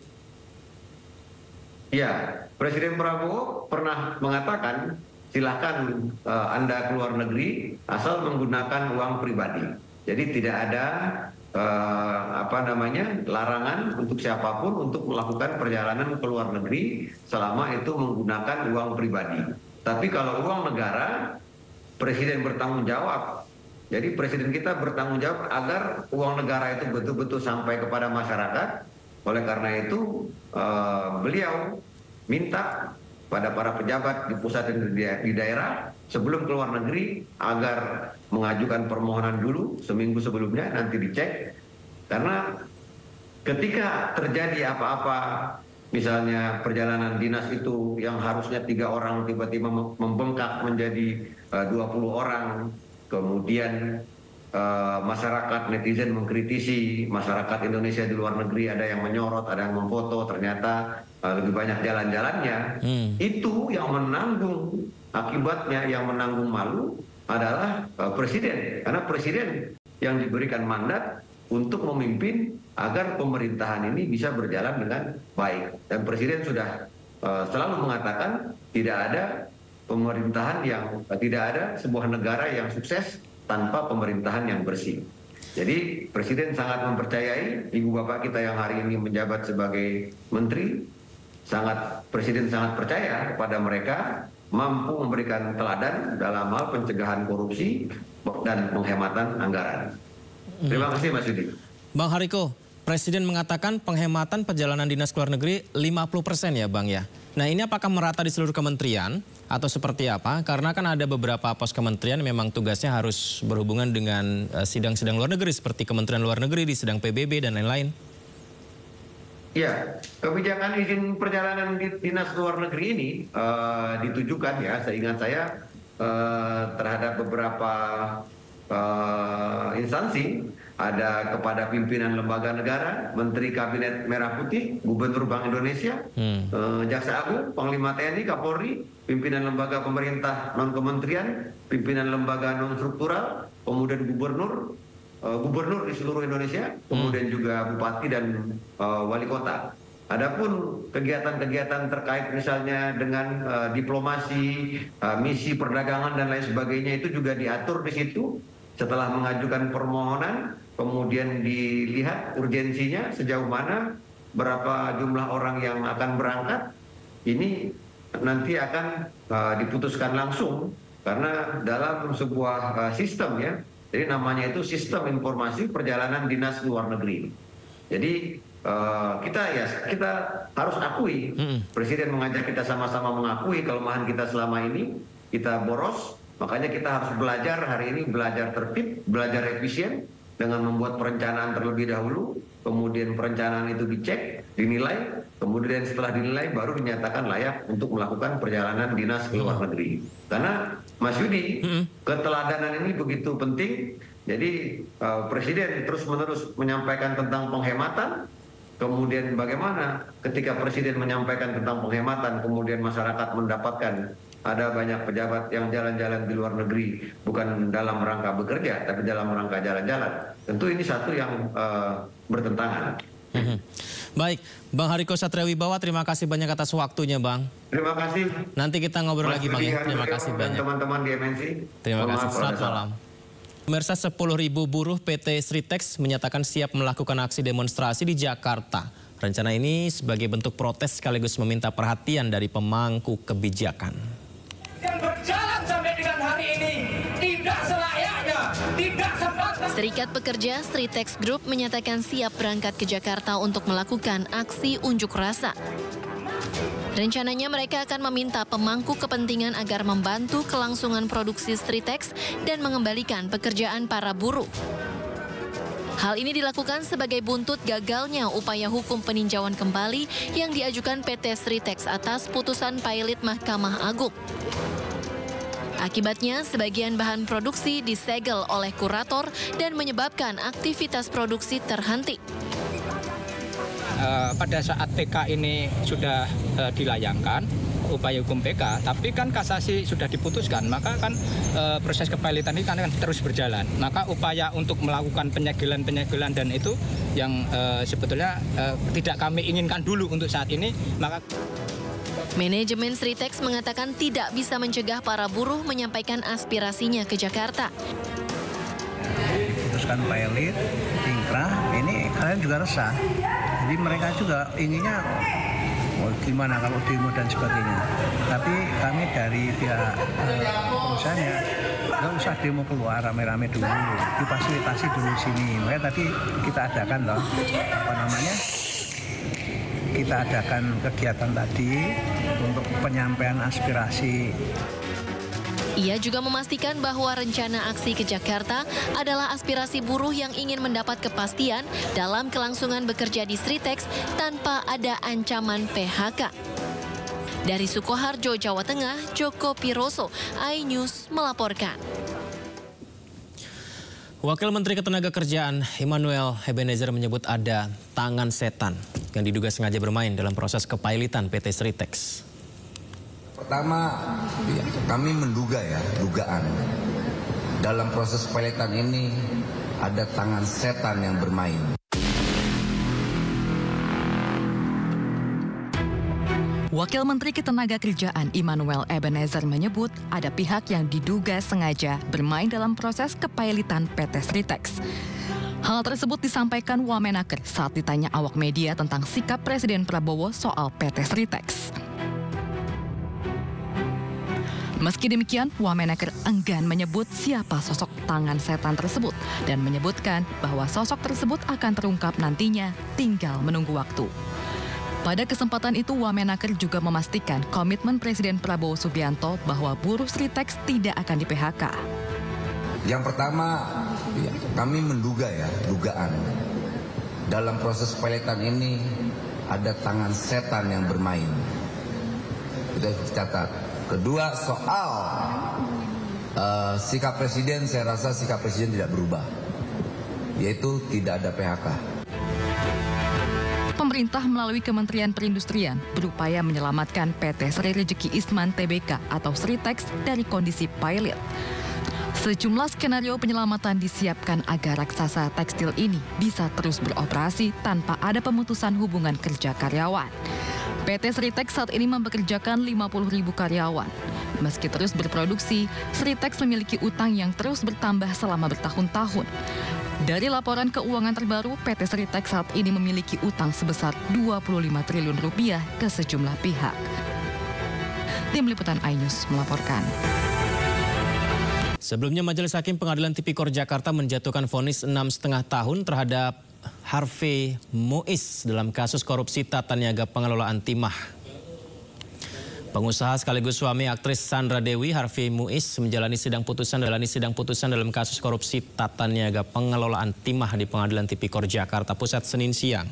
Ya, Presiden Prabowo pernah mengatakan silakan Anda ke luar negeri asal menggunakan uang pribadi. Jadi tidak ada larangan untuk siapapun untuk melakukan perjalanan ke luar negeri selama itu menggunakan uang pribadi. Tapi kalau uang negara, Presiden bertanggung jawab. Jadi Presiden kita bertanggung jawab agar uang negara itu betul-betul sampai kepada masyarakat. Oleh karena itu beliau minta pada para pejabat di pusat dan di daerah sebelum keluar negeri agar mengajukan permohonan dulu seminggu sebelumnya, nanti dicek. Karena ketika terjadi apa-apa, misalnya perjalanan dinas itu yang harusnya 3 orang tiba-tiba membengkak menjadi 20 orang, kemudian masyarakat netizen mengkritisi, masyarakat Indonesia di luar negeri ada yang menyorot, ada yang memfoto, ternyata lebih banyak jalan-jalannya. Itu yang menanggung akibatnya, yang menanggung malu adalah Presiden. Karena Presiden yang diberikan mandat untuk memimpin agar pemerintahan ini bisa berjalan dengan baik. Dan Presiden sudah selalu mengatakan tidak ada pemerintahan yang, tidak ada sebuah negara yang sukses tanpa pemerintahan yang bersih. Jadi Presiden sangat mempercayai ibu bapak kita yang hari ini menjabat sebagai menteri, Presiden sangat percaya kepada mereka mampu memberikan teladan dalam hal pencegahan korupsi dan penghematan anggaran. Terima kasih Mas Yudi. Bang Hariko, Presiden mengatakan penghematan perjalanan dinas ke luar negeri 50% ya Bang ya. Nah ini apakah merata di seluruh kementerian atau seperti apa? Karena kan ada beberapa pos kementerian memang tugasnya harus berhubungan dengan sidang-sidang luar negeri seperti Kementerian Luar Negeri di sidang PBB dan lain-lain. Ya, kebijakan izin perjalanan dinas luar negeri ini ditujukan ya, seingat saya terhadap beberapa instansi, ada kepada pimpinan lembaga negara, Menteri Kabinet Merah Putih, Gubernur Bank Indonesia, Jaksa Agung, Panglima TNI, Kapolri, pimpinan lembaga pemerintah non-kementerian, pimpinan lembaga non-struktural, kemudian gubernur di seluruh Indonesia, kemudian juga bupati dan wali kota. Adapun kegiatan-kegiatan terkait misalnya dengan diplomasi, misi perdagangan dan lain sebagainya itu juga diatur di situ. Setelah mengajukan permohonan, kemudian dilihat urgensinya sejauh mana, berapa jumlah orang yang akan berangkat, ini nanti akan diputuskan langsung karena dalam sebuah sistem ya. Jadi namanya itu Sistem Informasi Perjalanan Dinas Luar Negeri. Jadi kita harus akui, Presiden mengajak kita sama-sama mengakui kelemahan kita selama ini, kita boros, makanya kita harus belajar hari ini, belajar tertib, belajar efisien dengan membuat perencanaan terlebih dahulu, kemudian perencanaan itu dicek, dinilai, kemudian setelah dinilai baru dinyatakan layak untuk melakukan perjalanan dinas ke luar negeri. Karena Mas Yudi, keteladanan ini begitu penting, jadi Presiden terus-menerus menyampaikan tentang penghematan. Kemudian bagaimana ketika Presiden menyampaikan tentang penghematan, kemudian masyarakat mendapatkan ada banyak pejabat yang jalan-jalan di luar negeri bukan dalam rangka bekerja, tapi dalam rangka jalan-jalan. Tentu ini satu yang bertentangan. Baik, Bang Hariko Satriawibawa, terima kasih banyak atas waktunya, Bang. Terima kasih. Nanti kita ngobrol lagi, Bang. Terima kasih banyak. Teman-teman di MNC. Terima kasih. Selamat malam. Pemirsa, 10.000 buruh PT Sritex menyatakan siap melakukan aksi demonstrasi di Jakarta. Rencana ini sebagai bentuk protes sekaligus meminta perhatian dari pemangku kebijakan. Yang berjalan sampai dengan hari ini tidak selayaknya, tidak sepatutnya. Serikat Pekerja Sritex Group menyatakan siap berangkat ke Jakarta untuk melakukan aksi unjuk rasa. Rencananya mereka akan meminta pemangku kepentingan agar membantu kelangsungan produksi Sritex dan mengembalikan pekerjaan para buruh. Hal ini dilakukan sebagai buntut gagalnya upaya hukum peninjauan kembali yang diajukan PT Sritex atas putusan pailit Mahkamah Agung. Akibatnya, sebagian bahan produksi disegel oleh kurator dan menyebabkan aktivitas produksi terhenti. Pada saat PK ini sudah dilayangkan, upaya hukum PK, tapi kan kasasi sudah diputuskan, maka kan proses kepailitan ini kan akan terus berjalan. Maka upaya untuk melakukan penyegelan dan itu yang sebetulnya tidak kami inginkan dulu untuk saat ini, maka Manajemen Sritex mengatakan tidak bisa mencegah para buruh menyampaikan aspirasinya ke Jakarta. Diputuskan pailit, ingkrah, ini kalian juga resah. Jadi mereka juga inginnya gimana kalau demo dan sebagainya. Tapi kami dari pihak perusahaannya nggak usah demo keluar rame-rame dulu, difasilitasi dulu sini. Makanya tadi kita adakan kita adakan kegiatan tadi untuk penyampaian aspirasi. Ia juga memastikan bahwa rencana aksi ke Jakarta adalah aspirasi buruh yang ingin mendapat kepastian dalam kelangsungan bekerja di Sritex tanpa ada ancaman PHK. Dari Sukoharjo, Jawa Tengah, Joko Piroso, iNews melaporkan. Wakil Menteri Ketenagakerjaan Immanuel Ebenezer menyebut ada tangan setan yang diduga sengaja bermain dalam proses kepailitan PT Sritex. Pertama, kami menduga dugaan dalam proses peletan ini ada tangan setan yang bermain. Wakil Menteri Ketenagakerjaan Immanuel Ebenezer menyebut ada pihak yang diduga sengaja bermain dalam proses kepailitan PT Sritex. Hal tersebut disampaikan Wamenaker saat ditanya awak media tentang sikap Presiden Prabowo soal PT Sritex. Meski demikian, Wamenaker enggan menyebut siapa sosok tangan setan tersebut dan menyebutkan bahwa sosok tersebut akan terungkap nantinya, tinggal menunggu waktu. Pada kesempatan itu, Wamenaker juga memastikan komitmen Presiden Prabowo Subianto bahwa buruh Sritex tidak akan di-PHK. Yang pertama, kami menduga dugaan dalam proses peletan ini ada tangan setan yang bermain. Kita catat. Kedua, soal sikap Presiden, saya rasa sikap Presiden tidak berubah, yaitu tidak ada PHK. Pemerintah melalui Kementerian Perindustrian berupaya menyelamatkan PT Sri Rejeki Isman Tbk atau Sritex dari kondisi pilot. Sejumlah skenario penyelamatan disiapkan agar raksasa tekstil ini bisa terus beroperasi tanpa ada pemutusan hubungan kerja karyawan. PT Sritex saat ini mempekerjakan 50.000 karyawan. Meski terus berproduksi, Sritex memiliki utang yang terus bertambah selama bertahun-tahun. Dari laporan keuangan terbaru, PT Sritex saat ini memiliki utang sebesar 25 triliun rupiah ke sejumlah pihak. Tim Liputan iNews melaporkan. Sebelumnya Majelis Hakim Pengadilan Tipikor Jakarta menjatuhkan vonis 6,5 tahun terhadap Harvey Muiz dalam kasus korupsi tata niaga pengelolaan timah. Pengusaha sekaligus suami aktris Sandra Dewi, Harvey Muiz menjalani sidang putusan dalam kasus korupsi tata niaga pengelolaan timah di Pengadilan Tipikor Jakarta Pusat Senin siang.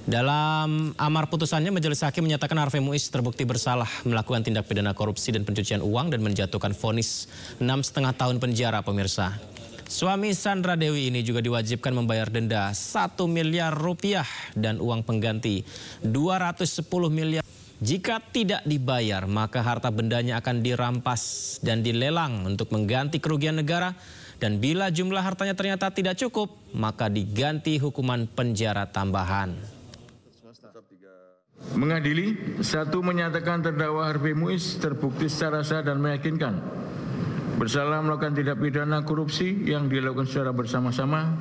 Dalam amar putusannya, Majelis Hakim menyatakan Harvey Muiz terbukti bersalah melakukan tindak pidana korupsi dan pencucian uang dan menjatuhkan vonis 6,5 tahun penjara, pemirsa. Suami Sandra Dewi ini juga diwajibkan membayar denda 1 miliar rupiah dan uang pengganti 210 miliar. Jika tidak dibayar, maka harta bendanya akan dirampas dan dilelang untuk mengganti kerugian negara. Dan bila jumlah hartanya ternyata tidak cukup, maka diganti hukuman penjara tambahan. Mengadili, 1. Menyatakan terdakwa Harvey Muiz terbukti secara sah dan meyakinkan bersalah melakukan tindak pidana korupsi yang dilakukan secara bersama-sama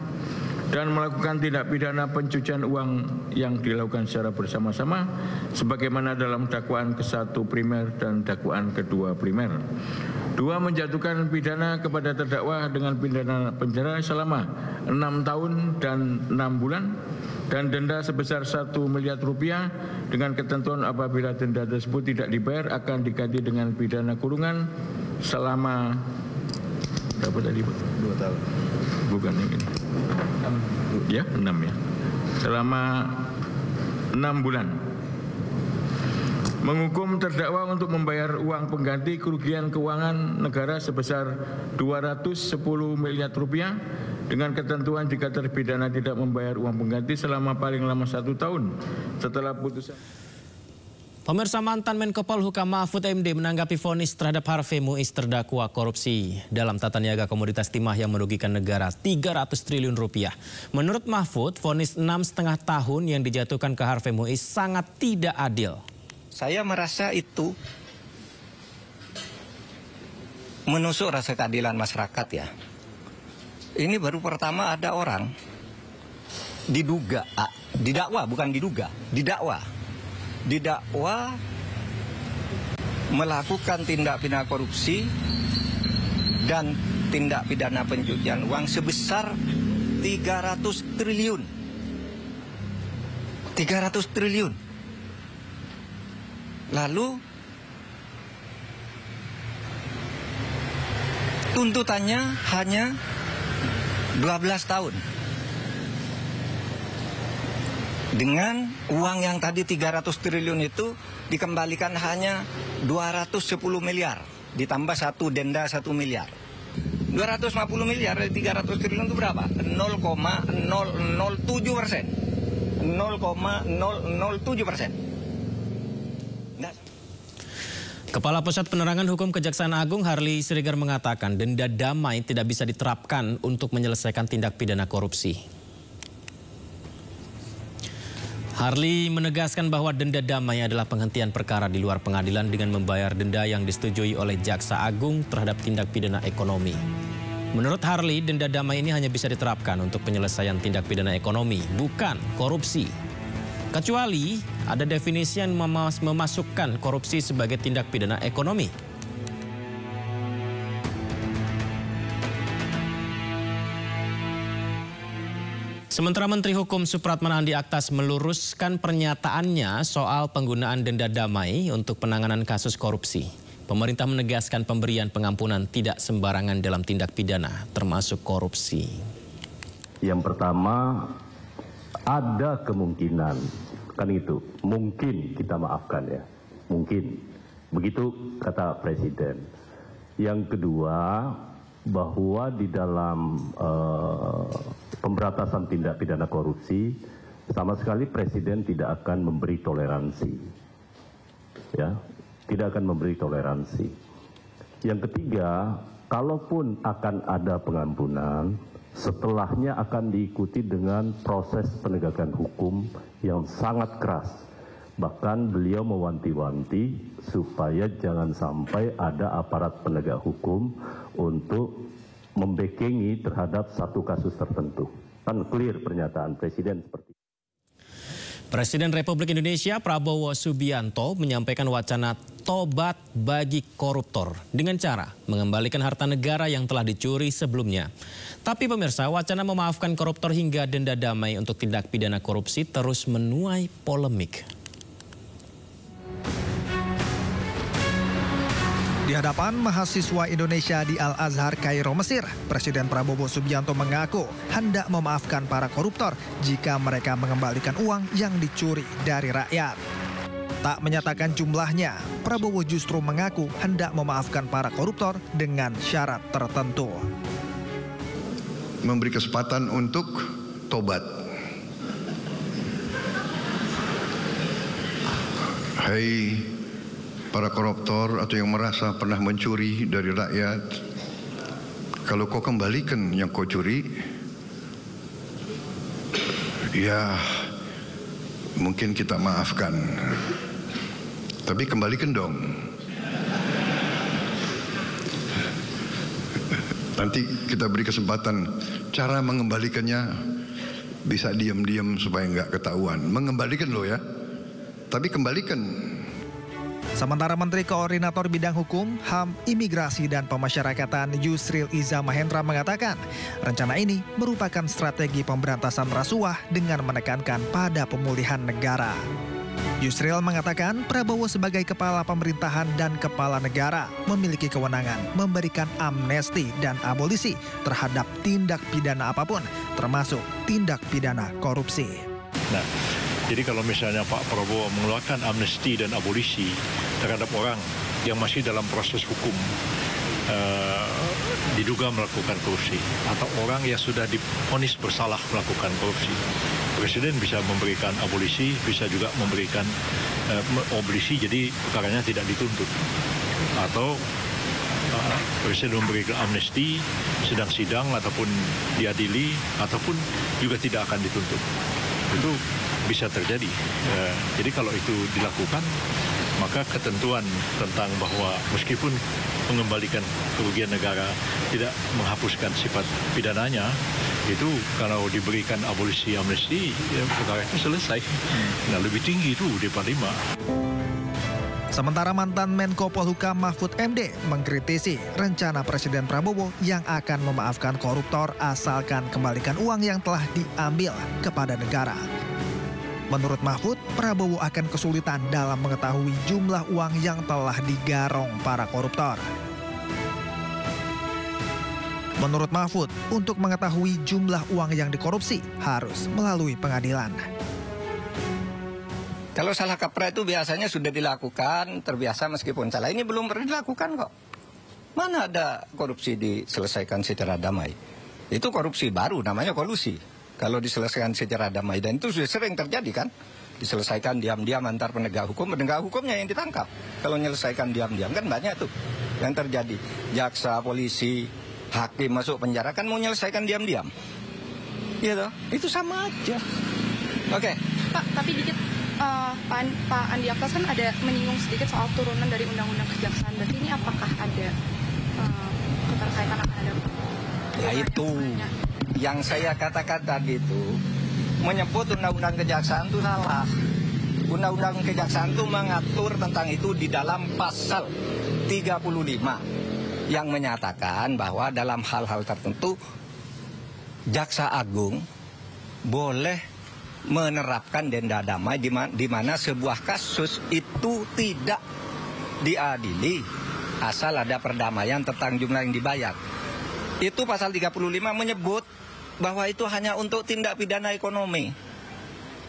dan melakukan tindak pidana pencucian uang yang dilakukan secara bersama-sama sebagaimana dalam dakwaan ke-1 primer dan dakwaan ke-2 primer. 2. Menjatuhkan pidana kepada terdakwa dengan pidana penjara selama 6 tahun dan 6 bulan dan denda sebesar 1 miliar rupiah dengan ketentuan apabila denda tersebut tidak dibayar akan diganti dengan pidana kurungan selama berapa tadi Pak? 2 tahun. Bukan yang ini. 6. Ya, 6 ya. Selama 6 bulan. Menghukum terdakwa untuk membayar uang pengganti kerugian keuangan negara sebesar 210 miliar rupiah dengan ketentuan jika terpidana tidak membayar uang pengganti selama paling lama 1 tahun setelah putusan. Pemirsa, mantan Menko Polhukam Mahfud MD menanggapi vonis terhadap Harvey Muiz terdakwa korupsi dalam tata niaga komoditas timah yang merugikan negara 300 triliun rupiah. Menurut Mahfud, vonis 6,5 tahun yang dijatuhkan ke Harvey Muiz sangat tidak adil. Saya merasa itu menusuk rasa keadilan masyarakat ya. Ini baru pertama ada orang didakwa bukan diduga, didakwa melakukan tindak pidana korupsi dan tindak pidana pencucian uang sebesar 300 triliun. 300 triliun. Lalu tuntutannya hanya 12 tahun. Dengan uang yang tadi 300 triliun itu dikembalikan hanya 210 miliar. Ditambah denda 1 miliar. 250 miliar dari 300 triliun itu berapa? 0,007%. 0,007%. Kepala Pusat Penerangan Hukum Kejaksaan Agung Harley Siregar mengatakan denda damai tidak bisa diterapkan untuk menyelesaikan tindak pidana korupsi. Harley menegaskan bahwa denda damai adalah penghentian perkara di luar pengadilan dengan membayar denda yang disetujui oleh Jaksa Agung terhadap tindak pidana ekonomi. Menurut Harley, denda damai ini hanya bisa diterapkan untuk penyelesaian tindak pidana ekonomi, bukan korupsi. Kecuali ada definisi yang memasukkan korupsi sebagai tindak pidana ekonomi. Sementara Menteri Hukum Supratman Andi Aktas meluruskan pernyataannya soal penggunaan denda damai untuk penanganan kasus korupsi. Pemerintah menegaskan pemberian pengampunan tidak sembarangan dalam tindak pidana, termasuk korupsi. Yang pertama, ada kemungkinan, kan itu, mungkin kita maafkan ya, mungkin. Begitu kata Presiden. Yang kedua, bahwa di dalam pemberantasan tindak pidana korupsi sama sekali Presiden tidak akan memberi toleransi, ya, tidak akan memberi toleransi. Yang ketiga, kalaupun akan ada pengampunan, setelahnya akan diikuti dengan proses penegakan hukum yang sangat keras. Bahkan beliau mewanti-wanti supaya jangan sampai ada aparat penegak hukum untuk membekengi terhadap satu kasus tertentu. Kan clear pernyataan Presiden seperti itu. Presiden Republik Indonesia Prabowo Subianto menyampaikan wacana tobat bagi koruptor dengan cara mengembalikan harta negara yang telah dicuri sebelumnya. Tapi pemirsa, wacana memaafkan koruptor hingga denda damai untuk tindak pidana korupsi terus menuai polemik. Di hadapan mahasiswa Indonesia di Al-Azhar, Kairo, Mesir, Presiden Prabowo Subianto mengaku hendak memaafkan para koruptor jika mereka mengembalikan uang yang dicuri dari rakyat. Tak menyatakan jumlahnya, Prabowo justru mengaku hendak memaafkan para koruptor dengan syarat tertentu. Memberi kesempatan untuk tobat. Hai para koruptor atau yang merasa pernah mencuri dari rakyat, kalau kau kembalikan yang kau curi, ya mungkin kita maafkan. Tapi kembalikan dong. Nanti kita beri kesempatan. Cara mengembalikannya bisa diam-diam supaya nggak ketahuan. Mengembalikan loh ya. Tapi kembalikan. Sementara Menteri Koordinator Bidang Hukum, HAM, Imigrasi dan Pemasyarakatan Yusril Iza Mahendra mengatakan rencana ini merupakan strategi pemberantasan rasuah dengan menekankan pada pemulihan negara. Yusril mengatakan Prabowo sebagai kepala pemerintahan dan kepala negara memiliki kewenangan memberikan amnesti dan abolisi terhadap tindak pidana apapun, termasuk tindak pidana korupsi. Nah, jadi kalau misalnya Pak Prabowo mengeluarkan amnesti dan abolisi terhadap orang yang masih dalam proses hukum diduga melakukan korupsi atau orang yang sudah divonis bersalah melakukan korupsi, Presiden bisa memberikan abolisi, bisa juga memberikan abolisi jadi perkaranya tidak dituntut, atau Presiden memberikan amnesti sedang sidang ataupun diadili ataupun juga tidak akan dituntut. Itu bisa terjadi. Jadi kalau itu dilakukan, maka ketentuan tentang bahwa meskipun mengembalikan kerugian negara tidak menghapuskan sifat pidananya, itu kalau diberikan abolisi amnesti, ya perkara itu selesai. Nah, lebih tinggi itu di 45. Sementara mantan Menko Polhukam Mahfud MD mengkritisi rencana Presiden Prabowo yang akan memaafkan koruptor asalkan kembalikan uang yang telah diambil kepada negara. Menurut Mahfud, Prabowo akan kesulitan dalam mengetahui jumlah uang yang telah digarong para koruptor. Menurut Mahfud, untuk mengetahui jumlah uang yang dikorupsi harus melalui pengadilan. Kalau salah kaprah itu biasanya sudah dilakukan, terbiasa meskipun salah. Ini belum pernah dilakukan kok. Mana ada korupsi diselesaikan secara damai? Itu korupsi baru, namanya kolusi. Kalau diselesaikan secara damai, dan itu sudah sering terjadi kan? Diselesaikan diam-diam antar penegak hukumnya yang ditangkap. Kalau menyelesaikan diam-diam kan banyak tuh yang terjadi. Jaksa, polisi, hakim masuk penjara kan mau menyelesaikan diam-diam. Gitu, itu sama aja. Oke. Pak, tapi dikit Pak Andi Aktas kan ada menyinggung sedikit soal turunan dari Undang-Undang Kejaksaan. Berarti ini apakah ada keterkaitan akan ada? Ya itu. Yang saya katakan tadi itu menyebut Undang-Undang Kejaksaan itu salah. Undang-Undang Kejaksaan itu mengatur tentang itu di dalam pasal 35 yang menyatakan bahwa dalam hal-hal tertentu Jaksa Agung boleh menerapkan denda damai di mana sebuah kasus itu tidak diadili asal ada perdamaian tentang jumlah yang dibayar. Itu pasal 35 menyebut bahwa itu hanya untuk tindak pidana ekonomi.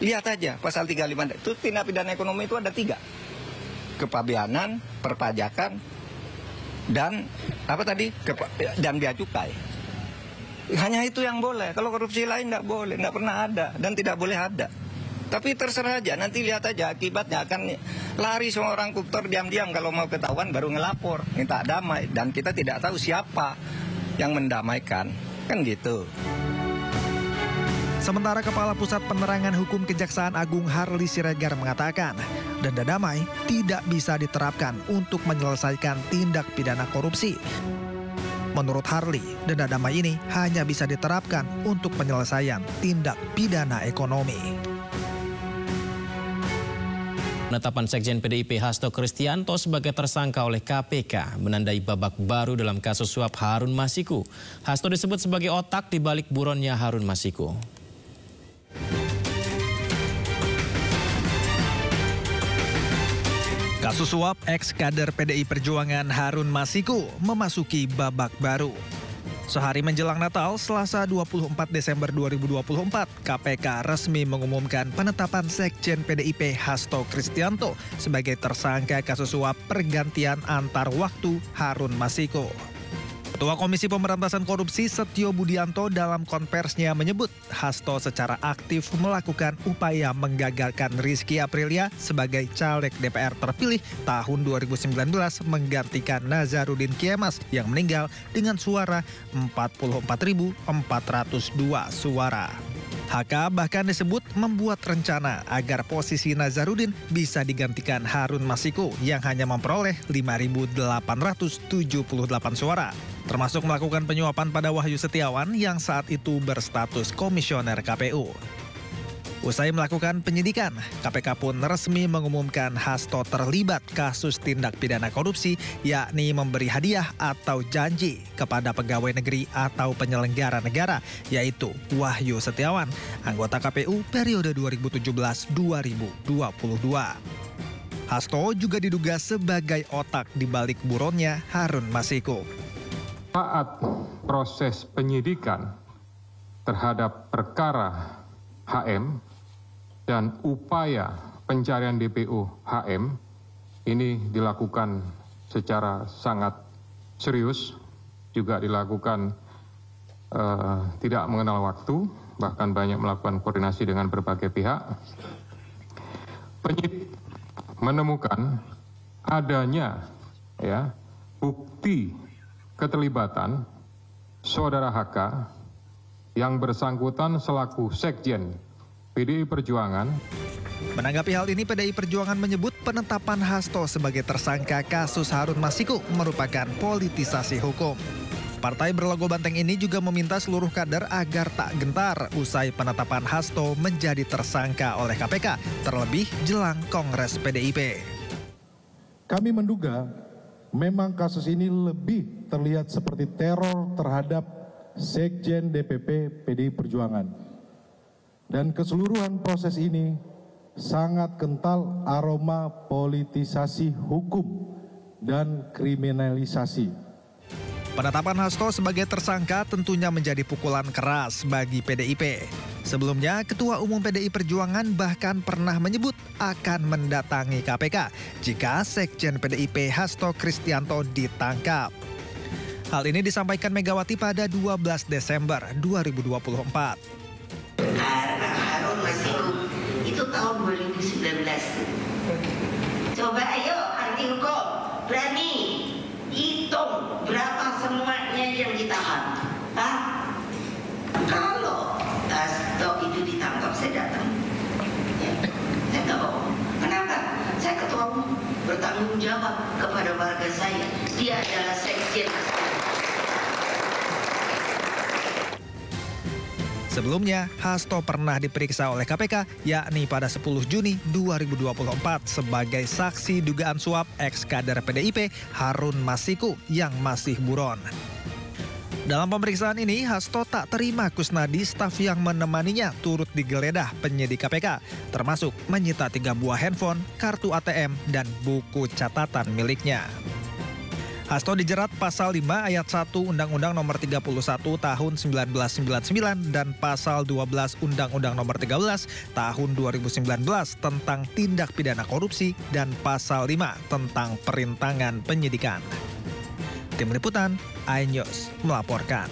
Lihat aja pasal 35 itu tindak pidana ekonomi itu ada 3. Kepabeanan, perpajakan, dan apa tadi? Dan bea cukai. Hanya itu yang boleh. Kalau korupsi lain tidak boleh, tidak pernah ada dan tidak boleh ada. Tapi terserah aja, nanti lihat aja akibatnya akan lari semua orang koruptor diam-diam kalau mau ketahuan baru ngelapor, minta damai, dan kita tidak tahu siapa yang mendamaikan, kan gitu. Sementara Kepala Pusat Penerangan Hukum Kejaksaan Agung Harli Siregar mengatakan, denda damai tidak bisa diterapkan untuk menyelesaikan tindak pidana korupsi. Menurut Harli, denda damai ini hanya bisa diterapkan untuk penyelesaian tindak pidana ekonomi. Penetapan Sekjen PDIP Hasto Kristianto sebagai tersangka oleh KPK menandai babak baru dalam kasus suap Harun Masiku. Hasto disebut sebagai otak di balik buronnya Harun Masiku. Kasus suap ex-kader PDI Perjuangan Harun Masiku memasuki babak baru. Sehari menjelang Natal, Selasa 24 Desember 2024, KPK resmi mengumumkan penetapan Sekjen PDIP Hasto Kristianto sebagai tersangka kasus suap pergantian antar waktu Harun Masiku. Ketua Komisi Pemberantasan Korupsi Setio Budianto dalam konversinya menyebut Hasto secara aktif melakukan upaya menggagalkan Rizky Aprilia sebagai caleg DPR terpilih tahun 2019 menggantikan Nazarudin Kiemas yang meninggal dengan suara 44.402 suara. HK bahkan disebut membuat rencana agar posisi Nazarudin bisa digantikan Harun Masiku yang hanya memperoleh 5.878 suara. Termasuk melakukan penyuapan pada Wahyu Setiawan yang saat itu berstatus komisioner KPU. Usai melakukan penyidikan, KPK pun resmi mengumumkan Hasto terlibat kasus tindak pidana korupsi, yakni memberi hadiah atau janji kepada pegawai negeri atau penyelenggara negara, yaitu Wahyu Setiawan, anggota KPU periode 2017-2022. Hasto juga diduga sebagai otak di balik buronnya Harun Masiku. Saat proses penyidikan terhadap perkara HM dan upaya pencarian DPO HM ini dilakukan secara sangat serius, juga dilakukan tidak mengenal waktu, bahkan banyak melakukan koordinasi dengan berbagai pihak. Penyidik menemukan adanya bukti keterlibatan saudara HK yang bersangkutan selaku Sekjen PDI Perjuangan. Menanggapi hal ini, PDI Perjuangan menyebut penetapan Hasto sebagai tersangka kasus Harun Masiku merupakan politisasi hukum. Partai berlogo banteng ini juga meminta seluruh kader agar tak gentar usai penetapan Hasto menjadi tersangka oleh KPK, terlebih jelang Kongres PDIP. Kami menduga memang kasus ini lebih terlihat seperti teror terhadap Sekjen DPP PDI Perjuangan. Dan keseluruhan proses ini sangat kental aroma politisasi hukum dan kriminalisasi. Penetapan Hasto sebagai tersangka tentunya menjadi pukulan keras bagi PDIP. Sebelumnya, Ketua Umum PDI Perjuangan bahkan pernah menyebut akan mendatangi KPK jika Sekjen PDIP Hasto Kristianto ditangkap. Hal ini disampaikan Megawati pada 12 Desember 2024. Harun Masiku itu tahun 2019. Coba ayo anti hukum berani hitung berapa semuanya yang ditahan. Kalau Hasto itu ditangkap, saya datang. Saya nggak bohong. Kenapa? Saya ketua umum bertanggung jawab kepada warga saya. Dia adalah sekjen. Sebelumnya, Hasto pernah diperiksa oleh KPK, yakni pada 10 Juni 2024 sebagai saksi dugaan suap ex-kader PDIP Harun Masiku yang masih buron. Dalam pemeriksaan ini, Hasto tak terima Kusnadi, staf yang menemaninya turut digeledah penyidik KPK, termasuk menyita 3 buah handphone, kartu ATM, dan buku catatan miliknya. Hasto dijerat pasal 5 ayat 1 Undang-Undang Nomor 31 Tahun 1999 dan pasal 12 Undang-Undang Nomor 13 Tahun 2019 tentang tindak pidana korupsi dan pasal 5 tentang perintangan penyidikan. Tim Liputan, iNews melaporkan.